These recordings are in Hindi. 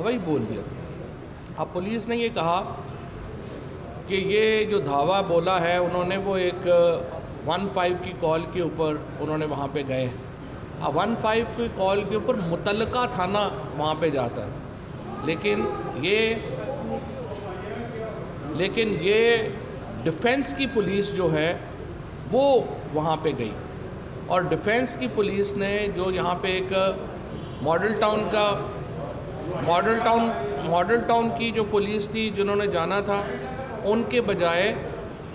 धावा ही बोल दिया। अब पुलिस ने ये कहा कि ये जो धावा बोला है उन्होंने वो एक 15 की कॉल के ऊपर उन्होंने वहाँ पे गए। अब 15 की कॉल के ऊपर मुतल्लका थाना वहाँ पे जाता है, लेकिन ये डिफेंस की पुलिस जो है वो वहाँ पे गई और डिफेंस की पुलिस ने जो यहाँ पे एक मॉडल टाउन की जो पुलिस थी जिन्होंने जाना था, उनके बजाय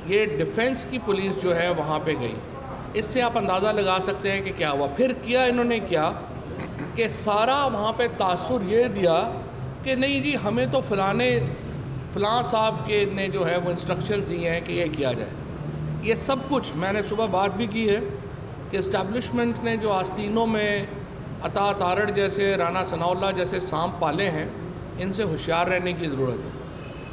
ये डिफेंस की पुलिस जो है वहाँ पे गई। इससे आप अंदाज़ा लगा सकते हैं कि क्या हुआ। फिर किया इन्होंने क्या कि सारा वहाँ पे तासुर ये दिया कि नहीं जी हमें तो फ़लाँ साहब के ने जो है वो इंस्ट्रक्शन दिए हैं कि ये किया जाए। ये सब कुछ मैंने सुबह बात भी की है कि इस्टेब्लिशमेंट ने जो आस्तीनों में अता तारड़ जैसे, राना सनाउल्लाह जैसे सांप पाले हैं, इनसे होशियार रहने की ज़रूरत है,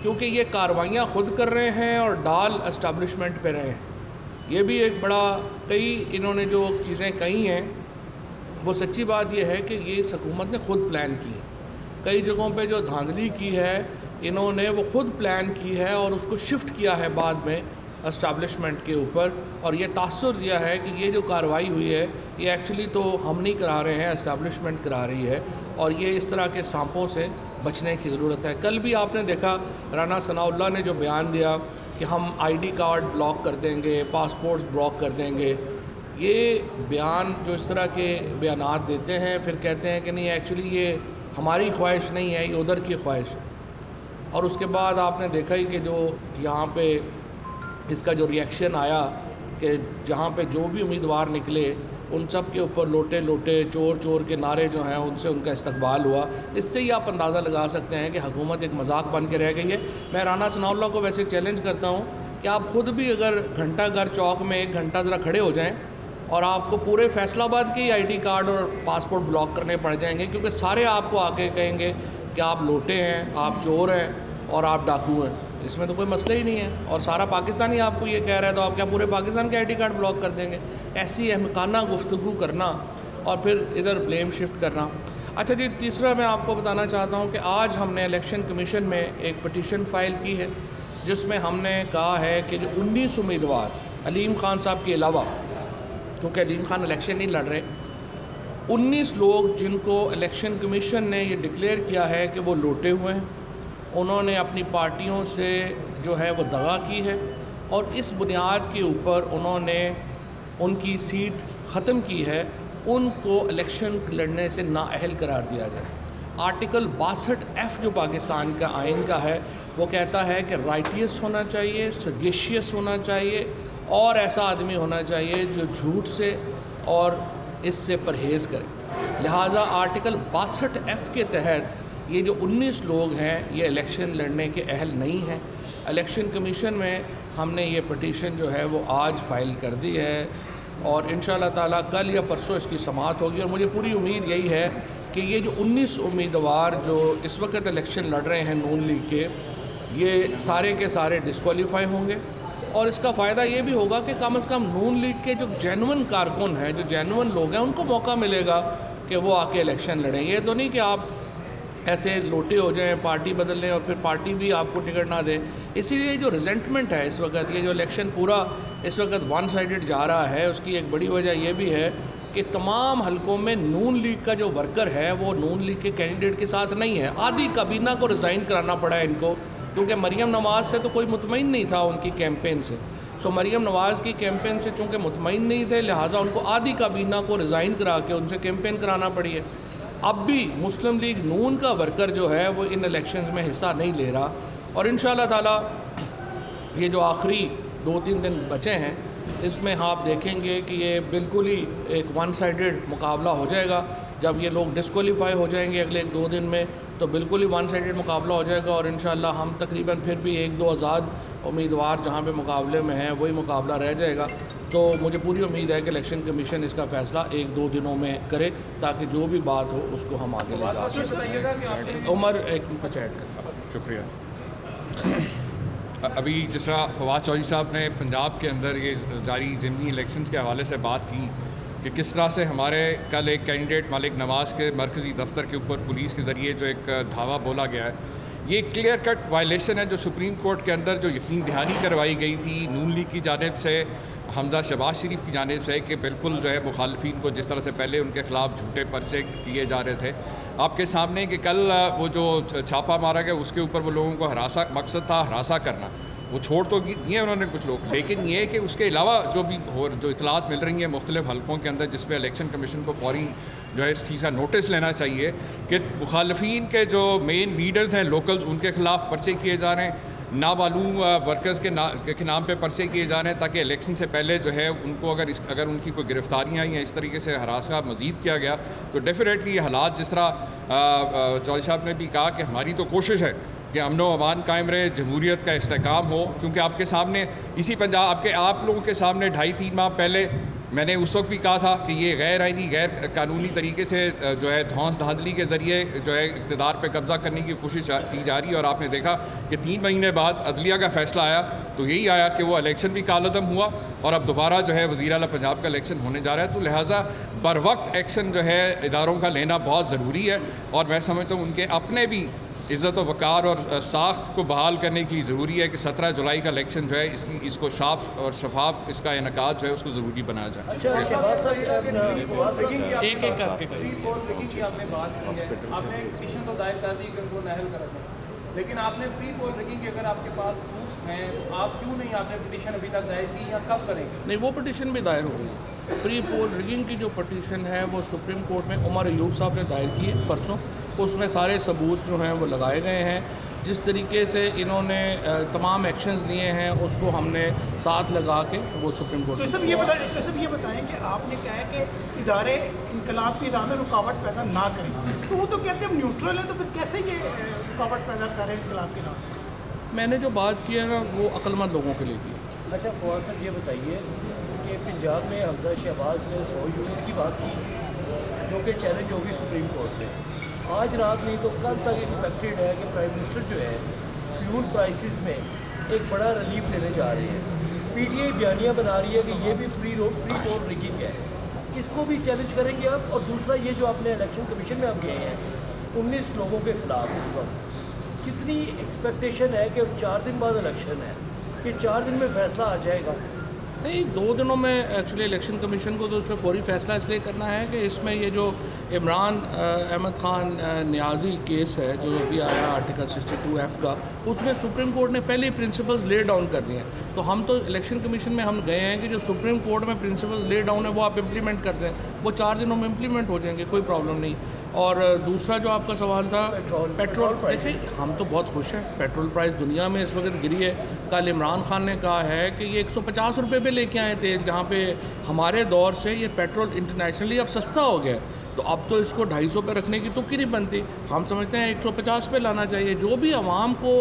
क्योंकि ये कार्रवाइयाँ ख़ुद कर रहे हैं और डाल इस्टेब्लिशमेंट पे रहे हैं। ये भी एक बड़ा कई इन्होंने जो चीज़ें कही हैं वो सच्ची बात ये है कि ये इस हुकूमत ने ख़ुद प्लान की है। कई जगहों पे जो धांधली की है इन्होंने वो ख़ुद प्लान की है और उसको शिफ्ट किया है बाद में एस्टैब्लिशमेंट के ऊपर, और ये तासुर दिया है कि ये जो कार्रवाई हुई है ये एक्चुअली तो हम नहीं करा रहे हैं, एस्टैब्लिशमेंट करा रही है, और ये इस तरह के सांपों से बचने की ज़रूरत है। कल भी आपने देखा राना सनाउल्लाह ने जो बयान दिया कि हम आईडी कार्ड ब्लॉक कर देंगे, पासपोर्ट्स ब्लॉक कर देंगे, ये बयान जो इस तरह के बयानात देते हैं फिर कहते हैं कि नहीं एक्चुअली ये हमारी ख्वाहिश नहीं है, ये उधर की ख्वाहिश है। और उसके बाद आपने देखा ही कि जो यहाँ पे इसका जो रिएक्शन आया कि जहाँ पे जो भी उम्मीदवार निकले उन सब के ऊपर लोटे लोटे चोर चोर के नारे जो हैं उनसे उनका इस्तकबाल हुआ। इससे ही आप अंदाज़ा लगा सकते हैं कि हुकूमत एक मजाक बन के रह गई है। मैं राना सनाउल्लाह को वैसे चैलेंज करता हूँ कि आप ख़ुद भी अगर घंटाघर चौक में 1 घंटा ज़रा खड़े हो जाएँ और आपको पूरे फैसलाबाद के ही आईडी कार्ड और पासपोर्ट ब्लॉक करने पड़ जाएंगे, क्योंकि सारे आपको आके कहेंगे कि आप लोटे हैं, आप चोर हैं और आप डाकू हैं। इसमें तो कोई मसला ही नहीं है, और सारा पाकिस्तान ही आपको ये कह रहा है, तो आप क्या पूरे पाकिस्तान के आईडी कार्ड ब्लॉक कर देंगे? ऐसी अहमकाना गुफ्तगू करना और फिर इधर ब्लेम शिफ्ट करना। अच्छा जी, तीसरा मैं आपको बताना चाहता हूँ कि आज हमने इलेक्शन कमीशन में एक पटिशन फ़ाइल की है जिसमें हमने कहा है कि जो 19 उम्मीदवार अलीम खान साहब के अलावा, क्योंकि अलीम खान इलेक्शन नहीं लड़ रहे, 19 लोग जिनको इलेक्शन कमीशन ने ये डिक्लेयर किया है कि वो लोटे हुए हैं, उन्होंने अपनी पार्टियों से जो है वो दगा की है और इस बुनियाद के ऊपर उन्होंने उनकी सीट ख़त्म की है, उनको इलेक्शन लड़ने से नाअहल करार दिया जाए। आर्टिकल 62F जो पाकिस्तान का आइन का है वो कहता है कि राइटियस होना चाहिए, सगेशियस होना चाहिए और ऐसा आदमी होना चाहिए जो झूठ से और इससे परहेज़ करे। लिहाजा आर्टिकल 62F के तहत ये जो 19 लोग हैं ये इलेक्शन लड़ने के अहल नहीं हैं। इलेक्शन कमीशन में हमने ये पटिशन जो है वो आज फ़ाइल कर दी है और इंशाअल्लाह ताला कल या परसों इसकी समाअत होगी। और मुझे पूरी उम्मीद यही है कि ये जो 19 उम्मीदवार जो इस वक्त इलेक्शन लड़ रहे हैं नून लीग के, ये सारे के सारे डिस्क्वालीफाई होंगे और इसका फ़ायदा ये भी होगा कि कम से कम नून लीग के जो जेन्युइन कारकुन हैं, जो जेन्युइन लोग हैं, उनको मौका मिलेगा कि वो आके इलेक्शन लड़ें। ये तो नहीं कि आप ऐसे लोटे हो जाएं, पार्टी बदल लें और फिर पार्टी भी आपको टिकट ना दे। इसीलिए जो रिजेंटमेंट है इस वक्त, ये जो इलेक्शन पूरा इस वक्त वन साइडेड जा रहा है, उसकी एक बड़ी वजह ये भी है कि तमाम हलकों में नून लीग का जो वर्कर है वो नून लीग के कैंडिडेट के साथ नहीं है। आधी काबीना को रिज़ाइन कराना पड़ा है इनको, क्योंकि मरीम नवाज़ से तो कोई मुतमईन नहीं था उनकी कैंपेन से। सो मरीम नवाज़ की कैंपेन से चूँकि मुतमईन नहीं थे, लिहाजा उनको आधी काबीना को रिज़ाइन करा के उनसे कैंपेन कराना पड़ी है। अब भी मुस्लिम लीग नून का वर्कर जो है वो इन इलेक्शंस में हिस्सा नहीं ले रहा और इंशाअल्लाह ताला ये जो आखिरी 2-3 दिन बचे हैं इसमें आप देखेंगे कि ये बिल्कुल ही एक वन साइडेड मुकाबला हो जाएगा। जब ये लोग डिस्क्वालीफाई हो जाएंगे अगले 1-2 दिन में तो बिल्कुल ही वन साइडेड मुकाबला हो जाएगा और इंशाअल्लाह हम तकरीबन फिर भी 1-2 आज़ाद उम्मीदवार जहाँ पे मुकाबले में हैं वही मुकाबला रह जाएगा। तो मुझे पूरी उम्मीद है कि इलेक्शन कमीशन इसका फ़ैसला 1-2 दिनों में करे ताकि जो भी बात हो उसको हम आगे ले जा सकें। उमर एक पंचायत का शुक्रिया। अभी जिस तरह फवाद चौधरी साहब ने पंजाब के अंदर ये जारी ज़िमनी इलेक्शंस के हवाले से बात की कि किस तरह से हमारे कल एक कैंडिडेट मालिक नवाज़ के मरकज़ी दफ्तर के ऊपर पुलिस के ज़रिए जो एक धावा बोला गया है, ये क्लियर कट वायलेशन है जो सुप्रीम कोर्ट के अंदर जो यकीन दहानी करवाई गई थी नून लीग की जानिब से, हमजा शहबाज शरीफ की जानिब से, कि बिल्कुल जो है मुखालफिन को जिस तरह से पहले उनके ख़िलाफ़ झूठे पर्चे किए जा रहे थे, आपके सामने कि कल वो जो छापा मारा गया उसके ऊपर वो लोगों को मकसद था हरासा करना, वो छोड़ तो दिए उन्होंने कुछ लोग, लेकिन ये कि उसके अलावा जो इतलात मिल रही हैं मुख्तलिफ हलकों के अंदर जिस पर इलेक्शन कमीशन को फौरी जो है इस चीज़ का नोटिस लेना चाहिए कि मुखालफिन के जो मेन लीडर्स हैं लोकल्स, उनके ख़िलाफ़ पर्चे किए जा रहे हैं, नामालूम वर्कर्स के नाम पे पर्चे किए जा रहे हैं, ताकि इलेक्शन से पहले जो है उनको अगर उनकी कोई गिरफ्तारियाँ या इस तरीके से हरासा मज़ीद किया गया तो डेफिनेटली ये हालात, जिस तरह चौधरी साहब ने भी कहा कि हमारी तो कोशिश है कि अमन व अमान कायम रहे, जमहूरियत का इस्तेहकाम हो, क्योंकि आपके सामने इसी पंजाब आप लोगों के सामने 2.5-3 माह पहले मैंने उस वक्त भी कहा था कि ये गैर आइनी गैर कानूनी तरीके से जो है धौंस धांधली के ज़रिए जो है इक़्तिदार पे कब्ज़ा करने की कोशिश की जा रही है, और आपने देखा कि 3 महीने बाद अदलिया का फ़ैसला आया तो यही आया कि वो इलेक्शन भी कालअदम हुआ और अब दोबारा जो है वज़ीर आला पंजाब का इलेक्शन होने जा रहा है। तो लिहाजा बर वक्त एक्शन जो है इदारों का लेना बहुत ज़रूरी है, और मैं समझता हूँ उनके अपने भी इज़्ज़त व वक़ार और साख को बहाल करने के लिए ज़रूरी है कि 17 जुलाई का इलेक्शन जो है इसको साफ और शफाफ इसका इनकाद जो है उसको ज़रूरी बनाया जाए। लेकिन आपने प्री पोल रिगिंग की अगर आपके पास प्रूफ हैं तो आप क्यों नहीं आपने पिटीशन अभी तक दायर की या कब करेंगे? नहीं, वो पिटीशन भी दायर हो गई। प्री पोल रिगिंग की जो पिटीशन है वो सुप्रीम कोर्ट में उमर अयूब साहब ने दायर की है परसों। उसमें सारे सबूत जो हैं वो लगाए गए हैं। जिस तरीके से इन्होंने तमाम एक्शंस लिए हैं उसको हमने साथ लगा के वो सुप्रीम कोर्ट। तो सब ये बताएं कि आपने कहा है कि इदारे इनकलाब की राह में रुकावट पैदा ना करें, तो वो तो कहते हैं न्यूट्रल है, तो फिर कैसे ये रुकावट पैदा करें इनकलाब की राह? मैंने जो बात की है ना वो अक्लमंद लोगों के लिए की। अच्छा फवाद साहब ये बताइए कि पंजाब में हमजा शहबाज ने 100 यूनिट की बात की जो कि चैलेंज होगी सुप्रीम कोर्ट में। आज रात नहीं तो कल तक एक्सपेक्टेड है कि प्राइम मिनिस्टर जो है फ्यूल प्राइसेस में एक बड़ा रिलीफ लेने जा रहे हैं। पीटीआई बयानियाँ बना रही है कि ये भी प्री पोल रिगिंग है, इसको भी चैलेंज करेंगे आप? और दूसरा ये जो आपने इलेक्शन कमीशन में आप गए हैं 19 लोगों के खिलाफ, इस वक्त कितनी एक्सपेक्टेशन है कि 4 दिन बाद इलेक्शन है कि 4 दिन में फैसला आ जाएगा? नहीं, 2 दिनों में एक्चुअली इलेक्शन कमीशन को तो उस पर फौरी फैसला इसलिए करना है कि इसमें ये जो इमरान अहमद ख़ान नियाज़ी केस है जो अभी आया आर्टिकल 62F का, उसमें सुप्रीम कोर्ट ने पहले ही प्रिंसिपल्स ले डाउन कर दिए हैं। तो हम तो इलेक्शन कमीशन में हम गए हैं कि जो सुप्रीम कोर्ट में प्रिंसिपल्स ले डाउन है वो आप इम्प्लीमेंट कर दें, वो 4 दिनों में इम्प्लीमेंट हो जाएंगे, कोई प्रॉब्लम नहीं। और दूसरा जो आपका सवाल था पेट्रोल प्राइस, हम तो बहुत खुश हैं। पेट्रोल प्राइस दुनिया में इस वक्त गिरी है। कल इमरान खान ने कहा है कि ये 150 रुपये पे लेके आए तेल, जहाँ पे हमारे दौर से ये पेट्रोल इंटरनेशनली अब सस्ता हो गया है, तो अब तो इसको 250 पे रखने की तुक्की नहीं बनती। हम समझते हैं 150 पे लाना चाहिए। जो भी आवाम को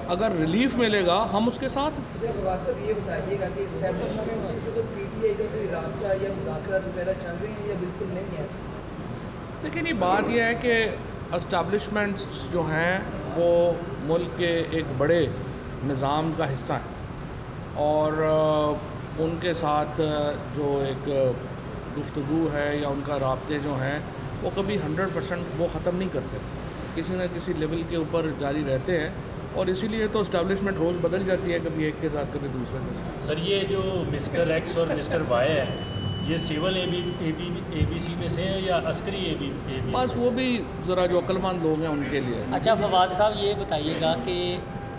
अगर रिलीफ मिलेगा हम उसके साथ। ये बताइएगा कि एस्टैब्लिशमेंट से इस वक्त पीटीआई का कोई राब्ता या मुज़ाकरात वगैरह चल रही हैं या बिल्कुल नहीं है? लेकिन ये बात यह है कि एस्टैब्लिशमेंट्स जो हैं वो मुल्क के एक बड़े निज़ाम का हिस्सा हैं, और उनके साथ जो एक गुफ्तगू है या उनका राब्ते जो हैं वो कभी 100% वो ख़त्म नहीं करते, किसी न किसी लेवल के ऊपर जारी रहते हैं, और इसीलिए तो एस्टैब्लिशमेंट रोज़ बदल जाती है, कभी एक के साथ कभी दूसरे के साथ। सर ये जो मिस्टर एक्स और मिस्टर वाई है ये सिविल एबीसी में से है या अस्करी एबीसी? बस वो भी ज़रा जो अक्लमंद लोग हैं उनके लिए। अच्छा फवाद साहब ये बताइएगा कि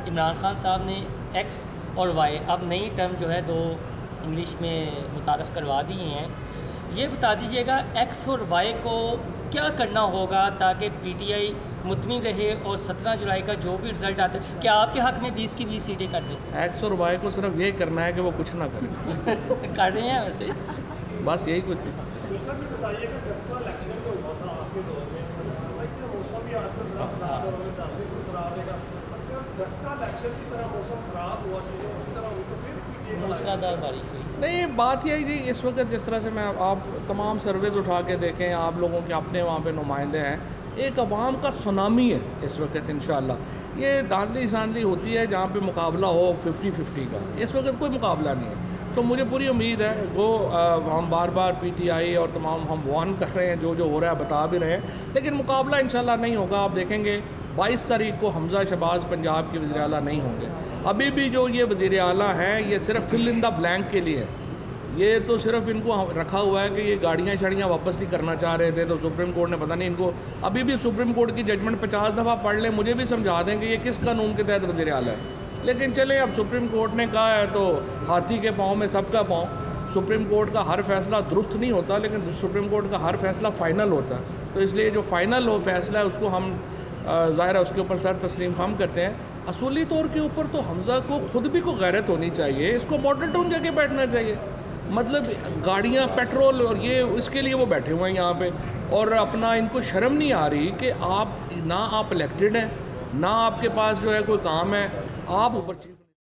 इमरान खान साहब ने एक्स और वाई अब नई टर्म जो है 2 इंग्लिश में मुतारफ़ करवा दिए हैं, ये बता दीजिएगा एक्स और वाई को क्या करना होगा ताकि पीटीआई मुतमिन रहे और 17 जुलाई का जो भी रिज़ल्ट आता है क्या आपके हक़ में 20 की 20 सीटें कर दें? एक्स और वाई को सिर्फ ये करना है कि वो कुछ ना करें। कर रहे हैं वैसे, बस यही कुछ। मूसलाधार बारिश हुई। नहीं, बात यही जी इस वक्त जिस तरह से मैं आप तमाम सर्वेज उठा के देखें, आप लोगों के अपने वहाँ पे नुमाइंदे हैं, एक अवाम का सुनामी है इस वक्त। इंशाअल्लाह ये धांधली सांधली होती है जहाँ पे मुकाबला हो 50-50 का, इस वक्त कोई मुकाबला नहीं है। तो मुझे पूरी उम्मीद है वो हम बार बार PTI और तमाम हम वार्न कर रहे हैं, जो हो रहा है बता भी रहे हैं, लेकिन मुकाबला इंशाल्लाह नहीं होगा। आप देखेंगे 22 तारीख को हमज़ा शहबाज पंजाब के वज़ीर आला नहीं होंगे। अभी भी जो ये वज़ीर आला हैं ये सिर्फ फिल इन द ब्लैंक के लिए, ये तो सिर्फ इनको रखा हुआ है कि ये गाड़ियाँ शाड़ियाँ वापस नहीं करना चाह रहे थे, तो सुप्रीम कोर्ट ने पता नहीं इनको, अभी भी सुप्रीम कोर्ट की जजमेंट 50 दफ़ा पढ़ लें, मुझे भी समझा दें कि ये किस कानून के तहत वज़ीर आला है। लेकिन चलें, अब सुप्रीम कोर्ट ने कहा है तो हाथी के पाँव में सबका पाँव। सुप्रीम कोर्ट का हर फैसला दुरुस्त नहीं होता, लेकिन सुप्रीम कोर्ट का हर फैसला फ़ाइनल होता है, तो इसलिए जो फ़ाइनल हो फैसला है उसको हम ज़ाहिर है उसके ऊपर सर तस्लीम हम करते हैं। असूली तौर के ऊपर तो हमज़ा को खुद भी को गैरत होनी चाहिए, इसको मॉडल टाउन जाके बैठना चाहिए। मतलब गाड़ियाँ पेट्रोल और ये इसके लिए वो बैठे हुए हैं यहाँ पे, और अपना इनको शर्म नहीं आ रही कि आप ना आप इलेक्टेड हैं, ना आपके पास जो है कोई काम है, आप ऊपर